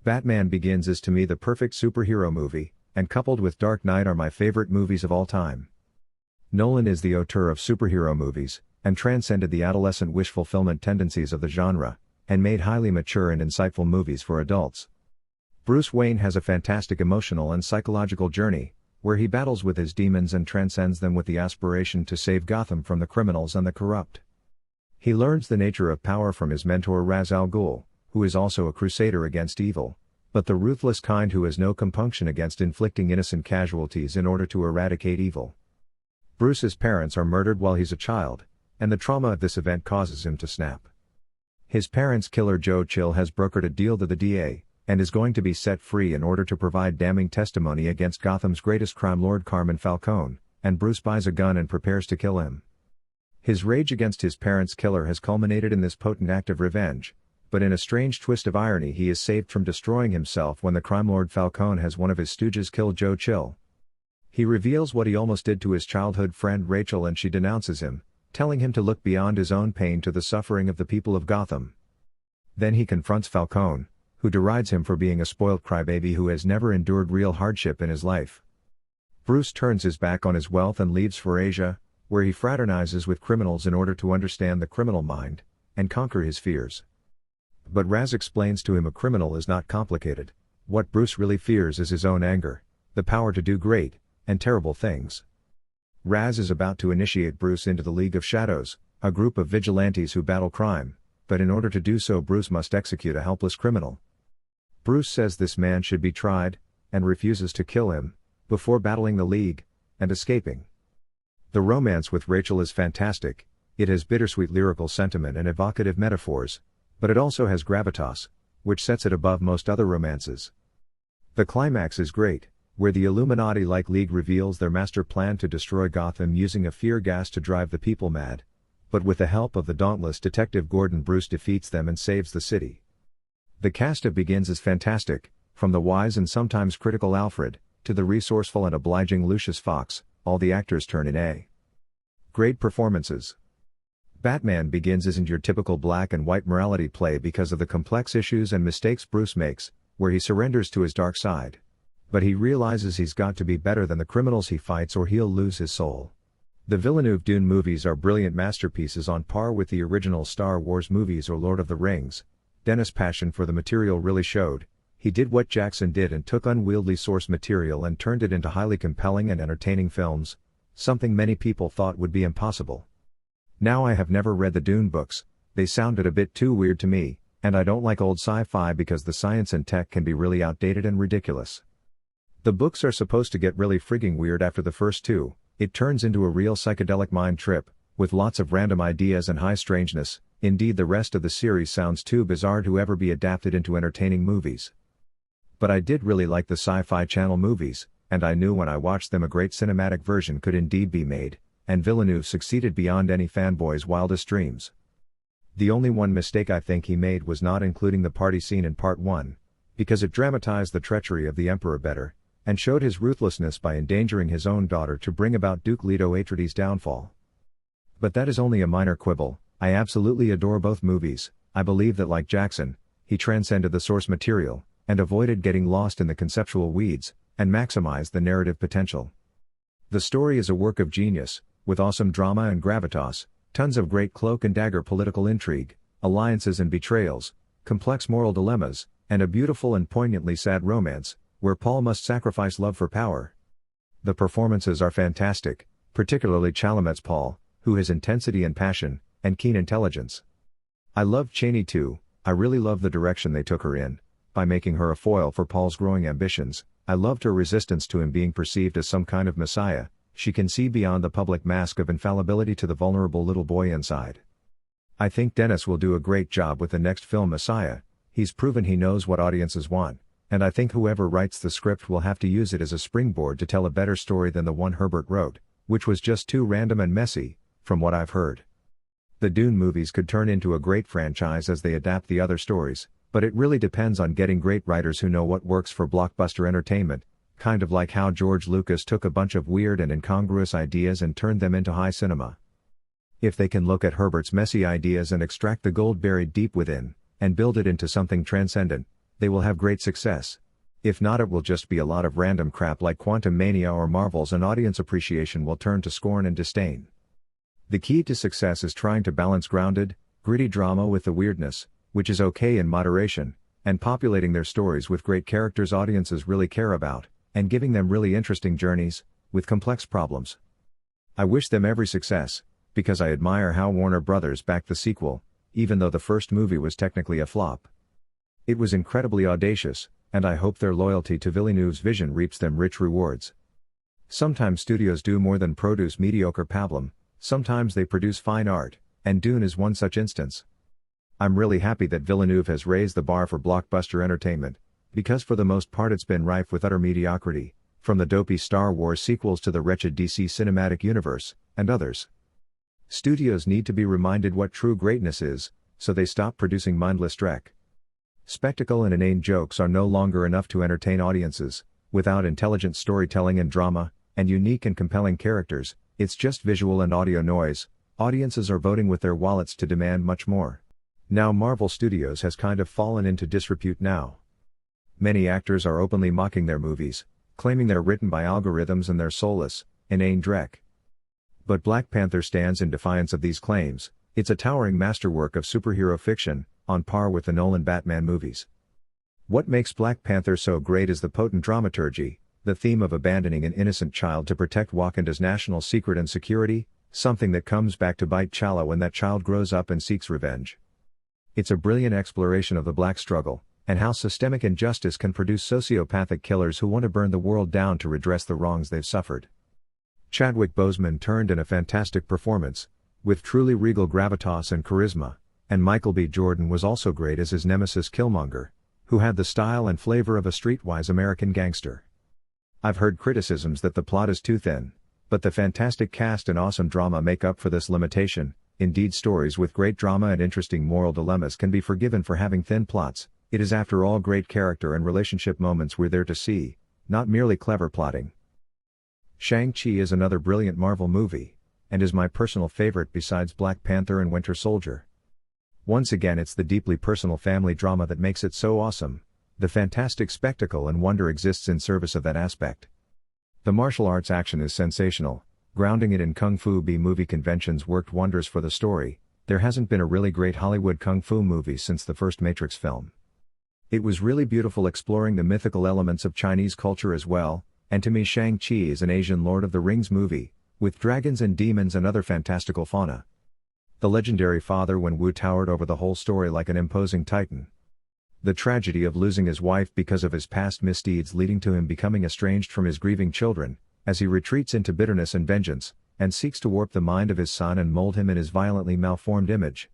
Batman Begins is to me the perfect superhero movie, and coupled with Dark Knight are my favorite movies of all time. Nolan is the auteur of superhero movies, and transcended the adolescent wish fulfillment tendencies of the genre, and made highly mature and insightful movies for adults. Bruce Wayne has a fantastic emotional and psychological journey, where he battles with his demons and transcends them with the aspiration to save Gotham from the criminals and the corrupt. He learns the nature of power from his mentor Ra's al Ghul, who is also a crusader against evil, but the ruthless kind who has no compunction against inflicting innocent casualties in order to eradicate evil. Bruce's parents are murdered while he's a child, and the trauma of this event causes him to snap. His parents' killer Joe Chill has brokered a deal to the DA, and is going to be set free in order to provide damning testimony against Gotham's greatest crime lord Carmine Falcone, and Bruce buys a gun and prepares to kill him. His rage against his parents' killer has culminated in this potent act of revenge, but in a strange twist of irony he is saved from destroying himself when the crime lord Falcone has one of his stooges kill Joe Chill. He reveals what he almost did to his childhood friend Rachel and she denounces him, telling him to look beyond his own pain to the suffering of the people of Gotham. Then he confronts Falcone, who derides him for being a spoilt crybaby who has never endured real hardship in his life. Bruce turns his back on his wealth and leaves for Asia, where he fraternizes with criminals in order to understand the criminal mind, and conquer his fears. But Raz explains to him a criminal is not complicated. What Bruce really fears is his own anger, the power to do great, and terrible things. Raz is about to initiate Bruce into the League of Shadows, a group of vigilantes who battle crime, but in order to do so Bruce must execute a helpless criminal. Bruce says this man should be tried, and refuses to kill him, before battling the League, and escaping. The romance with Rachel is fantastic, it has bittersweet lyrical sentiment and evocative metaphors, but it also has gravitas, which sets it above most other romances. The climax is great, where the Illuminati-like League reveals their master plan to destroy Gotham using a fear gas to drive the people mad, but with the help of the dauntless Detective Gordon Bruce defeats them and saves the city. The cast of Begins is fantastic, from the wise and sometimes critical Alfred, to the resourceful and obliging Lucius Fox, all the actors turn in A. Great performances. Batman Begins isn't your typical black and white morality play because of the complex issues and mistakes Bruce makes, where he surrenders to his dark side. But he realizes he's got to be better than the criminals he fights or he'll lose his soul. The Villeneuve Dune movies are brilliant masterpieces on par with the original Star Wars movies or Lord of the Rings. Dennis' passion for the material really showed. He did what Jackson did and took unwieldy source material and turned it into highly compelling and entertaining films, something many people thought would be impossible. Now I have never read the Dune books, they sounded a bit too weird to me, and I don't like old sci-fi because the science and tech can be really outdated and ridiculous. The books are supposed to get really frigging weird after the first two, it turns into a real psychedelic mind trip, with lots of random ideas and high strangeness. Indeed the rest of the series sounds too bizarre to ever be adapted into entertaining movies. But I did really like the Sci-Fi Channel movies, and I knew when I watched them a great cinematic version could indeed be made, and Villeneuve succeeded beyond any fanboy's wildest dreams. The only one mistake I think he made was not including the party scene in Part 1, because it dramatized the treachery of the Emperor better, and showed his ruthlessness by endangering his own daughter to bring about Duke Leto Atreides' downfall. But that is only a minor quibble. I absolutely adore both movies. I believe that like Jackson, he transcended the source material, and avoided getting lost in the conceptual weeds, and maximized the narrative potential. The story is a work of genius, with awesome drama and gravitas, tons of great cloak and dagger political intrigue, alliances and betrayals, complex moral dilemmas, and a beautiful and poignantly sad romance, where Paul must sacrifice love for power. The performances are fantastic, particularly Chalamet's Paul, who has intensity and passion, and keen intelligence. I loved Cheney too. I really love the direction they took her in, by making her a foil for Paul's growing ambitions. I loved her resistance to him being perceived as some kind of messiah. She can see beyond the public mask of infallibility to the vulnerable little boy inside. I think Dennis will do a great job with the next film Messiah. He's proven he knows what audiences want, and I think whoever writes the script will have to use it as a springboard to tell a better story than the one Herbert wrote, which was just too random and messy, from what I've heard. The Dune movies could turn into a great franchise as they adapt the other stories, but it really depends on getting great writers who know what works for blockbuster entertainment, kind of like how George Lucas took a bunch of weird and incongruous ideas and turned them into high cinema. If they can look at Herbert's messy ideas and extract the gold buried deep within, and build it into something transcendent, they will have great success. If not, it will just be a lot of random crap like Quantum Mania or Marvels, and audience appreciation will turn to scorn and disdain. The key to success is trying to balance grounded, gritty drama with the weirdness, which is okay in moderation, and populating their stories with great characters audiences really care about, and giving them really interesting journeys, with complex problems. I wish them every success, because I admire how Warner Brothers backed the sequel, even though the first movie was technically a flop. It was incredibly audacious, and I hope their loyalty to Villeneuve's vision reaps them rich rewards. Sometimes studios do more than produce mediocre pablum, sometimes they produce fine art, and Dune is one such instance. I'm really happy that Villeneuve has raised the bar for blockbuster entertainment, because for the most part it's been rife with utter mediocrity, from the dopey Star Wars sequels to the wretched DC cinematic universe, and others. Studios need to be reminded what true greatness is, so they stop producing mindless dreck. Spectacle and inane jokes are no longer enough to entertain audiences. Without intelligent storytelling and drama, and unique and compelling characters, it's just visual and audio noise. Audiences are voting with their wallets to demand much more. Now Marvel Studios has kind of fallen into disrepute now. Many actors are openly mocking their movies, claiming they're written by algorithms and they're soulless, inane dreck. But Black Panther stands in defiance of these claims. It's a towering masterwork of superhero fiction, on par with the Nolan Batman movies. What makes Black Panther so great is the potent dramaturgy, the theme of abandoning an innocent child to protect Wakanda's national secret and security, something that comes back to bite T'Challa when that child grows up and seeks revenge. It's a brilliant exploration of the black struggle, and how systemic injustice can produce sociopathic killers who want to burn the world down to redress the wrongs they've suffered. Chadwick Boseman turned in a fantastic performance, with truly regal gravitas and charisma, and Michael B. Jordan was also great as his nemesis Killmonger, who had the style and flavor of a streetwise American gangster. I've heard criticisms that the plot is too thin, but the fantastic cast and awesome drama make up for this limitation. Indeed, stories with great drama and interesting moral dilemmas can be forgiven for having thin plots. It is after all great character and relationship moments we're there to see, not merely clever plotting. Shang-Chi is another brilliant Marvel movie, and is my personal favorite besides Black Panther and Winter Soldier. Once again, it's the deeply personal family drama that makes it so awesome. The fantastic spectacle and wonder exists in service of that aspect. The martial arts action is sensational, grounding it in Kung Fu B-movie conventions worked wonders for the story. There hasn't been a really great Hollywood Kung Fu movie since the first Matrix film. It was really beautiful exploring the mythical elements of Chinese culture as well, and to me Shang-Chi is an Asian Lord of the Rings movie, with dragons and demons and other fantastical fauna. The legendary father Wen Wu towered over the whole story like an imposing titan. The tragedy of losing his wife because of his past misdeeds leading to him becoming estranged from his grieving children, as he retreats into bitterness and vengeance, and seeks to warp the mind of his son and mold him in his violently malformed image.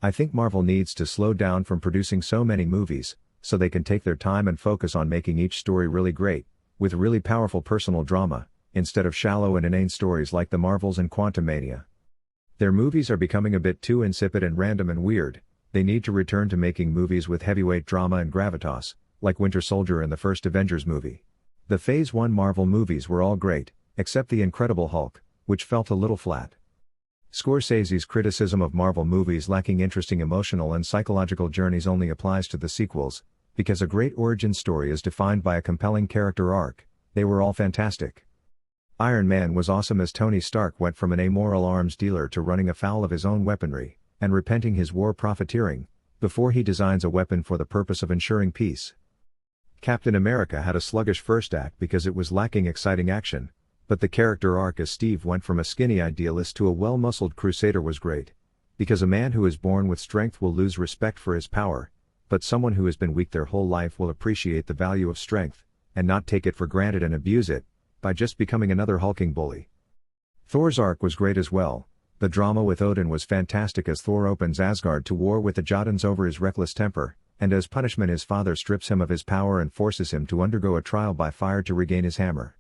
I think Marvel needs to slow down from producing so many movies, so they can take their time and focus on making each story really great, with really powerful personal drama, instead of shallow and inane stories like the Marvels and Quantum Mania. Their movies are becoming a bit too insipid and random and weird. They need to return to making movies with heavyweight drama and gravitas, like Winter Soldier and the first Avengers movie. The Phase 1 Marvel movies were all great, except The Incredible Hulk, which felt a little flat. Scorsese's criticism of Marvel movies lacking interesting emotional and psychological journeys only applies to the sequels, because a great origin story is defined by a compelling character arc. They were all fantastic. Iron Man was awesome as Tony Stark went from an amoral arms dealer to running afoul of his own weaponry, and repenting his war profiteering, before he designs a weapon for the purpose of ensuring peace. Captain America had a sluggish first act because it was lacking exciting action, but the character arc as Steve went from a skinny idealist to a well-muscled crusader was great. Because a man who is born with strength will lose respect for his power, but someone who has been weak their whole life will appreciate the value of strength, and not take it for granted and abuse it, by just becoming another hulking bully. Thor's arc was great as well. The drama with Odin was fantastic as Thor opens Asgard to war with the Jotuns over his reckless temper, and as punishment his father strips him of his power and forces him to undergo a trial by fire to regain his hammer.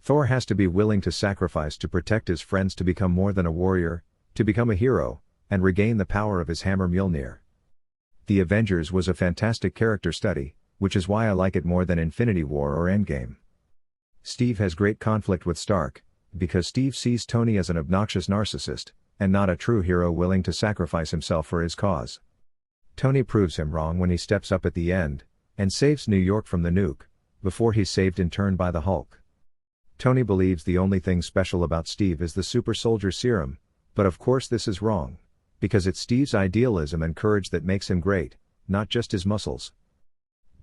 Thor has to be willing to sacrifice to protect his friends, to become more than a warrior, to become a hero, and regain the power of his hammer Mjolnir. The Avengers was a fantastic character study, which is why I like it more than Infinity War or Endgame. Steve has great conflict with Stark, because Steve sees Tony as an obnoxious narcissist, and not a true hero willing to sacrifice himself for his cause. Tony proves him wrong when he steps up at the end, and saves New York from the nuke, before he's saved in turn by the Hulk. Tony believes the only thing special about Steve is the super soldier serum, but of course this is wrong. Because it's Steve's idealism and courage that makes him great, not just his muscles.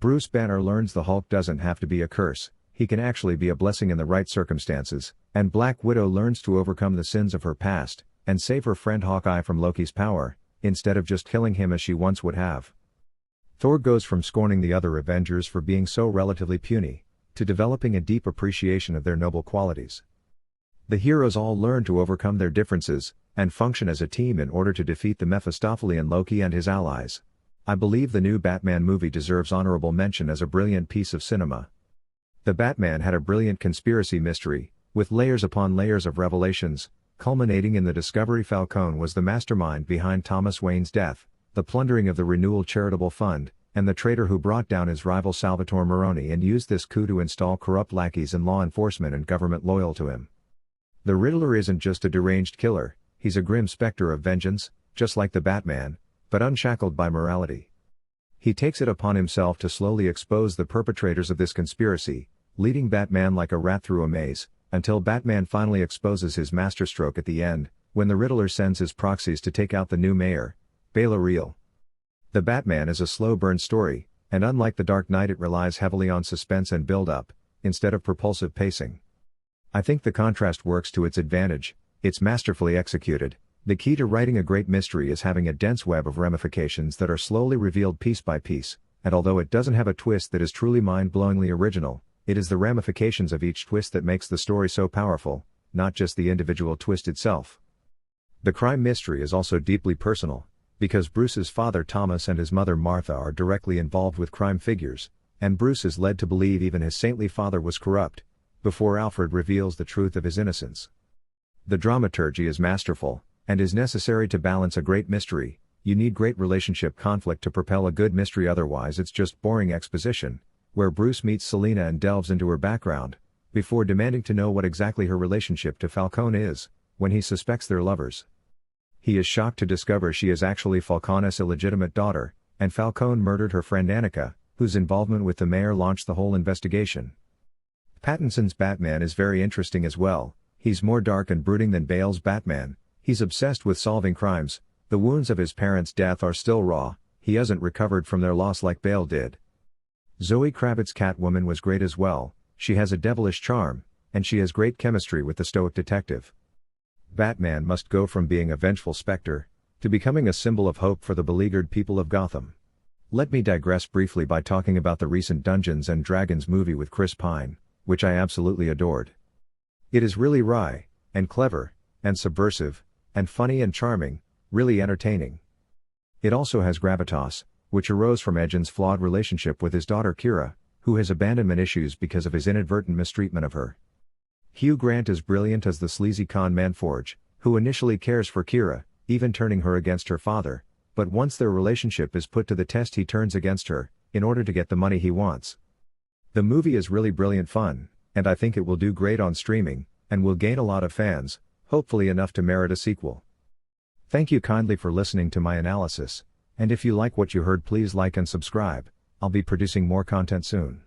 Bruce Banner learns the Hulk doesn't have to be a curse, he can actually be a blessing in the right circumstances, and Black Widow learns to overcome the sins of her past, and save her friend Hawkeye from Loki's power, instead of just killing him as she once would have. Thor goes from scorning the other Avengers for being so relatively puny, to developing a deep appreciation of their noble qualities. The heroes all learn to overcome their differences, and function as a team in order to defeat the Mephistophelian Loki and his allies. I believe the new Batman movie deserves honorable mention as a brilliant piece of cinema. The Batman had a brilliant conspiracy mystery, with layers upon layers of revelations, culminating in the discovery Falcone was the mastermind behind Thomas Wayne's death, the plundering of the Renewal Charitable Fund, and the traitor who brought down his rival Salvatore Maroni and used this coup to install corrupt lackeys in law enforcement and government loyal to him. The Riddler isn't just a deranged killer, he's a grim specter of vengeance, just like the Batman, but unshackled by morality. He takes it upon himself to slowly expose the perpetrators of this conspiracy, leading Batman like a rat through a maze, until Batman finally exposes his masterstroke at the end, when the Riddler sends his proxies to take out the new mayor, Bela Real. The Batman is a slow burn story, and unlike The Dark Knight it relies heavily on suspense and build-up, instead of propulsive pacing. I think the contrast works to its advantage, it's masterfully executed. The key to writing a great mystery is having a dense web of ramifications that are slowly revealed piece by piece, and although it doesn't have a twist that is truly mind-blowingly original, it is the ramifications of each twist that makes the story so powerful, not just the individual twist itself. The crime mystery is also deeply personal, because Bruce's father Thomas and his mother Martha are directly involved with crime figures, and Bruce is led to believe even his saintly father was corrupt, before Alfred reveals the truth of his innocence. The dramaturgy is masterful, and is necessary to balance a great mystery. You need great relationship conflict to propel a good mystery, otherwise it's just boring exposition, where Bruce meets Selina and delves into her background, before demanding to know what exactly her relationship to Falcone is, when he suspects they're lovers. He is shocked to discover she is actually Falcone's illegitimate daughter, and Falcone murdered her friend Annika, whose involvement with the mayor launched the whole investigation. Pattinson's Batman is very interesting as well. He's more dark and brooding than Bale's Batman. He's obsessed with solving crimes, the wounds of his parents' death are still raw, he hasn't recovered from their loss like Bale did. Zoe Kravitz's Catwoman was great as well, she has a devilish charm, and she has great chemistry with the stoic detective. Batman must go from being a vengeful specter, to becoming a symbol of hope for the beleaguered people of Gotham. Let me digress briefly by talking about the recent Dungeons & Dragons movie with Chris Pine, which I absolutely adored. It is really wry, and clever, and subversive, and funny and charming, really entertaining. It also has gravitas, which arose from Edgin's flawed relationship with his daughter Kira, who has abandonment issues because of his inadvertent mistreatment of her. Hugh Grant is brilliant as the sleazy con man Forge, who initially cares for Kira, even turning her against her father, but once their relationship is put to the test he turns against her, in order to get the money he wants. The movie is really brilliant fun, and I think it will do great on streaming, and will gain a lot of fans, hopefully enough to merit a sequel. Thank you kindly for listening to my analysis, and if you like what you heard please like and subscribe, I'll be producing more content soon.